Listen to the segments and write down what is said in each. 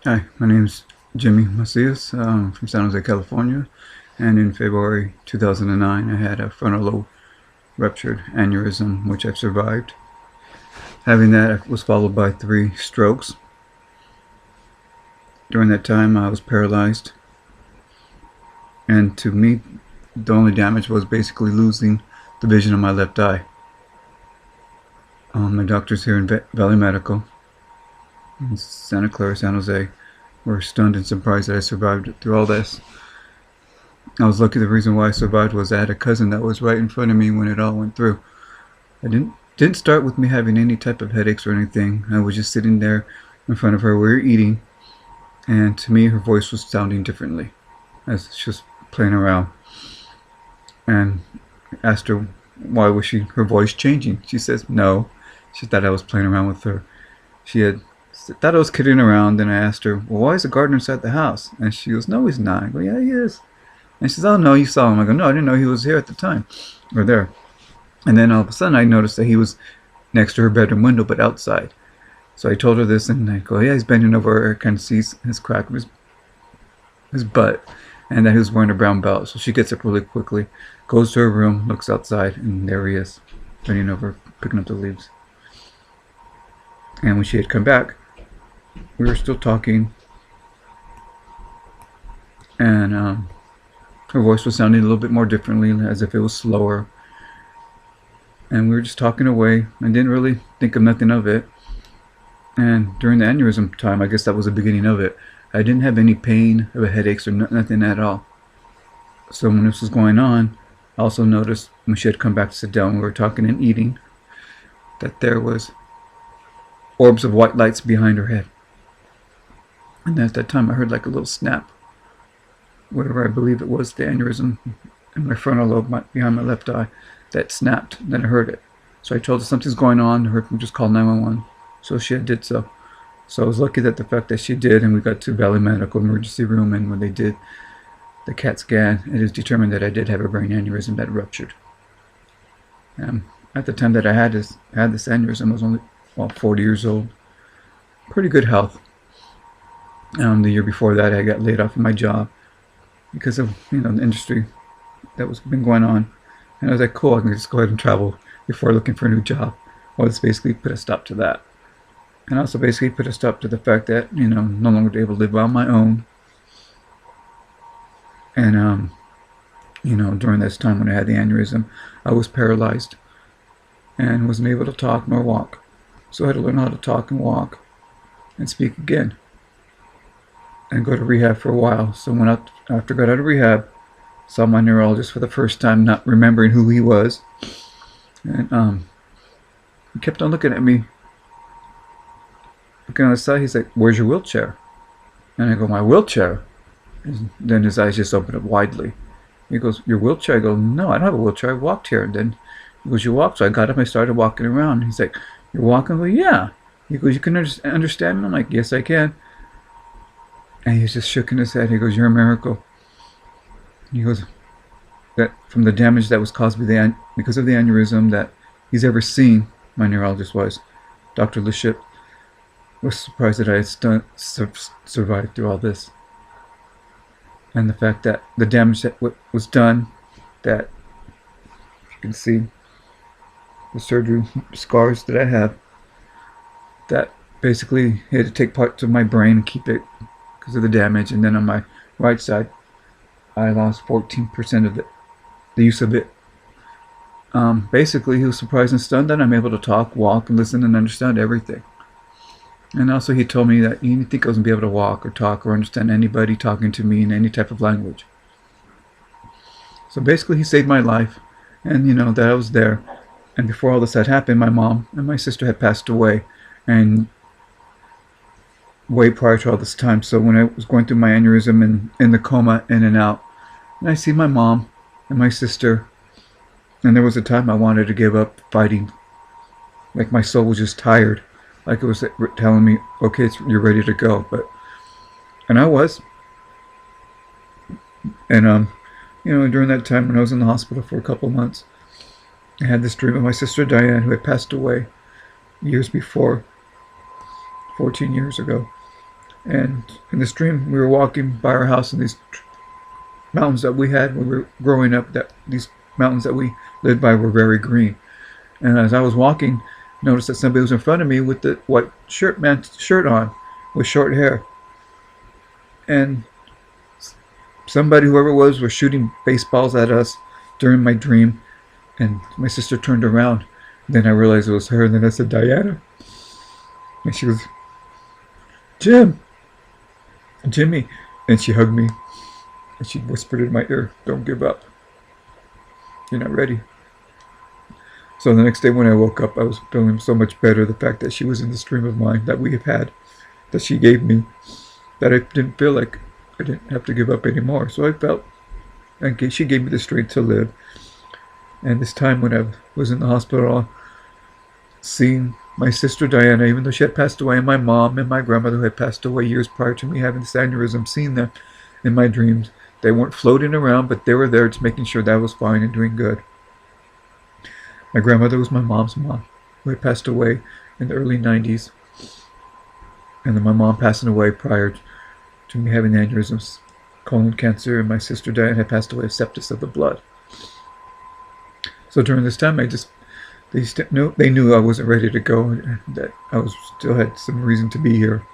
Hi, my name's Jimmy Macias from San Jose, California, and in February 2009 I had a frontal lobe ruptured aneurysm, which I've survived. Having that was followed by 3 strokes. During that time I was paralyzed, and to me the only damage was basically losing the vision of my left eye. My doctors here in Valley Medical in Santa Clara, San Jose, were stunned and surprised that I survived through all this. I was lucky. The reason why I survived was I had a cousin that was right in front of me when it all went through. I didn't start with me having any type of headaches or anything. I was just sitting there in front of her. We were eating, and to me her voice was sounding differently as she was playing around. And I asked her why was her voice changing. She says no. She thought I was playing around with her. She had thought I was kidding around. Then I asked her, well, why is the gardener inside the house? And she goes, no, he's not. I go, yeah, he is. And she says, oh, no, you saw him. I go, no, I didn't know he was here at the time, or there. And then all of a sudden I noticed that he was next to her bedroom window, but outside. So I told her this, and I go, yeah, he's bending over her. I kind of sees his crack of his butt, and that he was wearing a brown belt. So she gets up really quickly, goes to her room, looks outside, and there he is, bending over, picking up the leaves. And when she had come back, we were still talking, and her voice was sounding a little bit more differently, as if it was slower. And we were just talking away. I didn't really think of nothing of it. And during the aneurysm time, I guess that was the beginning of it, I didn't have any pain or headaches or nothing at all. So when this was going on, I also noticed when she had come back to sit down, we were talking and eating, that there was orbs of white lights behind her head. And at that time I heard like a little snap, whatever I believe it was, the aneurysm in my frontal lobe behind my left eye, that snapped. Then I heard it. So I told her something's going on. I heard them just call 911. So she did so. So I was lucky that the fact that she did, and we got to Valley Medical Emergency Room, and when they did the CAT scan, it is determined that I did have a brain aneurysm that ruptured. At the time that I had this aneurysm, I was only 40 years old. Pretty good health. The year before that, I got laid off of my job because of the industry that was been going on, and I was like, cool, I can just go ahead and travel before looking for a new job. Well, this basically put a stop to that, and also basically put a stop to the fact that no longer able to live on my own. And during this time when I had the aneurysm, I was paralyzed and wasn't able to talk nor walk. So I had to learn how to talk and walk and speak again, and go to rehab for a while. So after I got out of rehab, saw my neurologist for the first time, not remembering who he was, and he kept on looking at me, looking on the side. He's like, "Where's your wheelchair?" And I go, "My wheelchair?" And then his eyes just opened up widely. He goes, "Your wheelchair?" I go, "No, I don't have a wheelchair. I walked here." And then he goes, "You walked?" So I got up, I started walking around. He's like, "You're walking?" I go, "Yeah." He goes, "You can understand me?" I'm like, "Yes, I can." And he's just shaking his head. He goes, "You're a miracle." He goes, that from the damage that was caused because of the aneurysm that he's ever seen, my neurologist was, Dr. Liship, was surprised that I had survived through all this. And the fact that the damage that was done, that you can see the surgery scars that I have, that basically he had to take parts of my brain and keep it because of the damage. And then on my right side, I lost 14% of the use of it. Basically, he was surprised and stunned that I'm able to talk, walk, and listen and understand everything. And also he told me that he didn't think I was going to be able to walk or talk or understand anybody talking to me in any type of language. So basically he saved my life, and that I was there. And before all this had happened, my mom and my sister had passed away, and way prior to all this time. So when I was going through my aneurysm and in the coma, in and out, and I see my mom and my sister, and there was a time I wanted to give up fighting. Like my soul was just tired. Like it was telling me, okay, you're ready to go. And I was. And during that time when I was in the hospital for a couple months, I had this dream of my sister Diane, who had passed away years before, 14 years ago. And in this dream, we were walking by our house, and these mountains that we had when we were growing up, that these mountains that we lived by were very green. And as I was walking, I noticed that somebody was in front of me with the white shirt on, with short hair. And somebody, whoever it was shooting baseballs at us during my dream. And my sister turned around. Then I realized it was her. And then I said, Diana. And she goes, Jimmy. And she hugged me. And she whispered in my ear, don't give up. You're not ready. So the next day when I woke up, I was feeling so much better. The fact that she was in this dream of mine that we have had, that she gave me, that I didn't feel like I didn't have to give up anymore. So I felt, and she gave me the strength to live. And this time when I was in the hospital, seeing my sister Diana, even though she had passed away, and my mom and my grandmother who had passed away years prior to me having this aneurysm, seeing them in my dreams. They weren't floating around, but they were there just making sure that I was fine and doing good. My grandmother was my mom's mom, who had passed away in the early 90s. And then my mom passing away prior to me having aneurysms, colon cancer, and my sister Diane had passed away of sepsis of the blood. So during this time, they knew I wasn't ready to go, and that I still had some reason to be here.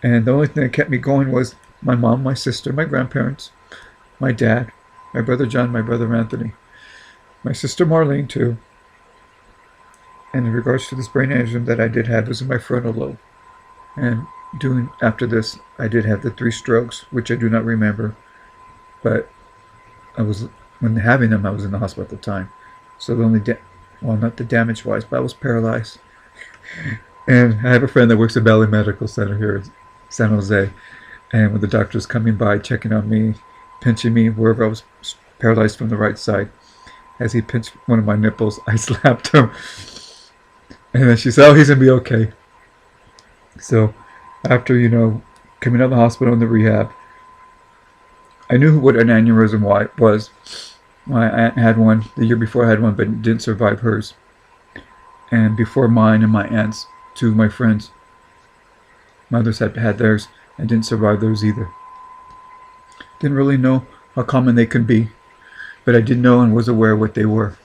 And the only thing that kept me going was my mom, my sister, my grandparents, my dad, my brother John, my brother Anthony, my sister Marlene too. And in regards to this brain aneurysm that I did have, it was in my frontal lobe. And after this, I did have the 3 strokes, which I do not remember. But when having them, I was in the hospital at the time. So the only, not the damage-wise, but I was paralyzed. And I have a friend that works at Valley Medical Center here in San Jose. And when the doctor was coming by, checking on me, pinching me wherever I was paralyzed from the right side, as he pinched one of my nipples, I slapped him. And then she said, oh, he's going to be okay. So after, coming out of the hospital and the rehab, I knew what an aneurysm was. My aunt had one the year before I had one, but didn't survive hers. And before mine and my aunt's, 2 of my friends, mothers had theirs and didn't survive those either. Didn't really know how common they could be, but I did know and was aware of what they were.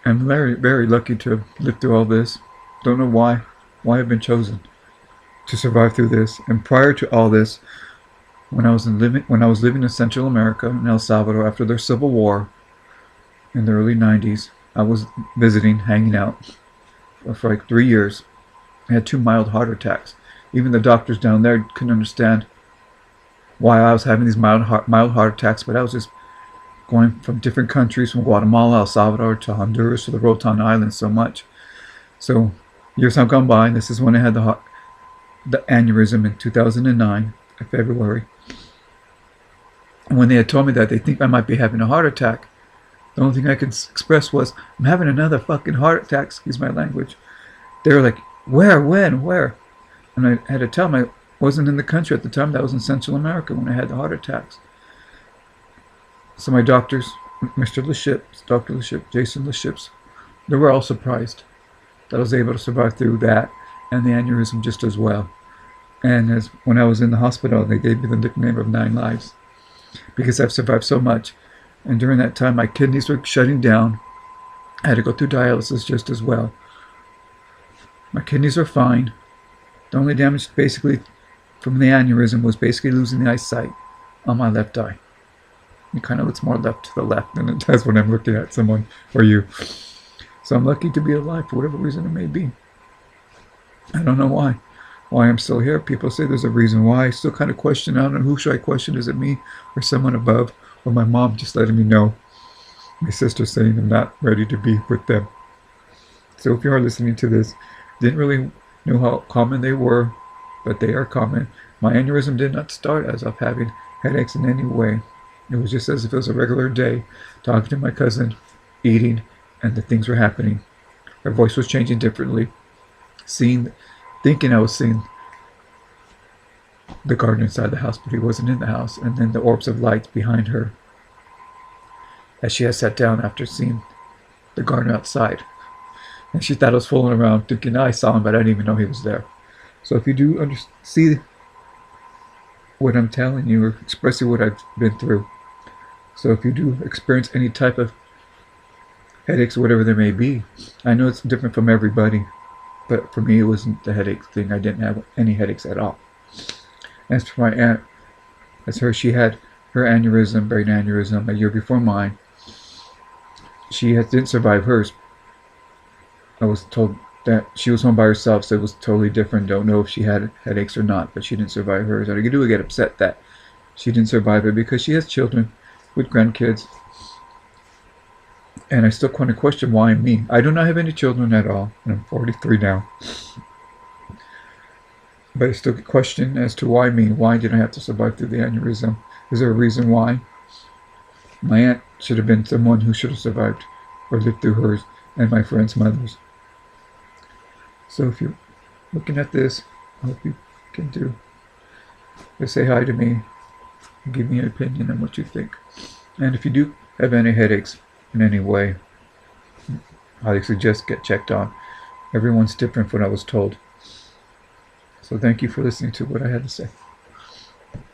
I'm very, very lucky to have lived through all this. Don't know why I've been chosen to survive through this. And prior to all this, when I was living in Central America, in El Salvador, after their civil war in the early 90s, I was visiting, hanging out for like 3 years. I had 2 mild heart attacks. Even the doctors down there couldn't understand why I was having these mild heart attacks, but I was just going from different countries, from Guatemala, El Salvador, to Honduras, to the Rotan Islands so much. So years have gone by, and this is when I had the aneurysm in 2009, in February. And when they had told me that they think I might be having a heart attack, the only thing I could express was, I'm having another fucking heart attack, excuse my language. They were like, where, when, where? And I had to tell them I wasn't in the country at the time, that was in Central America when I had the heart attacks. So my doctors, Mr. Leships, Dr. Leships, Jason Leships, they were all surprised that I was able to survive through that and the aneurysm just as well. And when I was in the hospital, they gave me the nickname of 9 lives because I've survived so much. And during that time, my kidneys were shutting down. I had to go through dialysis just as well. My kidneys are fine. The only damage basically from the aneurysm was basically losing the eyesight on my left eye. It kind of looks more left to the left than it does when I'm looking at someone or you. So I'm lucky to be alive for whatever reason it may be. I don't know why I'm still here. People say there's a reason why. I still kind of question, I don't know, who should I question? Is it me or someone above? Or my mom just letting me know. My sister saying I'm not ready to be with them. So if you are listening to this, didn't really know how common they were, but they are common. My aneurysm did not start as of having headaches in any way. It was just as if it was a regular day, talking to my cousin, eating, and the things were happening. Her voice was changing differently. Thinking I was seeing the gardener inside the house, but he wasn't in the house. And then the orbs of light behind her as she had sat down after seeing the gardener outside. And she thought I was fooling around, thinking I saw him, but I didn't even know he was there. So if you do see what I'm telling you, or expressing what I've been through, so if you do experience any type of headaches, whatever there may be, I know it's different from everybody, but for me it wasn't the headache thing. I didn't have any headaches at all. As for my aunt, she had her aneurysm, brain aneurysm, a year before mine. Didn't survive hers. I was told that she was home by herself, so it was totally different. Don't know if she had headaches or not, but she didn't survive hers. And I do get upset that she didn't survive it, because she has children with grandkids. And I still kind of question why me. I do not have any children at all, and I'm 43 now. But I still question as to why me. Why did I have to survive through the aneurysm? Is there a reason why? My aunt should have been someone who should have survived or lived through hers, and my friends' mothers. So if you're looking at this, I hope you can do is say hi to me and give me an opinion on what you think. And if you do have any headaches in any way, I suggest get checked on. Everyone's different from what I was told. So thank you for listening to what I had to say.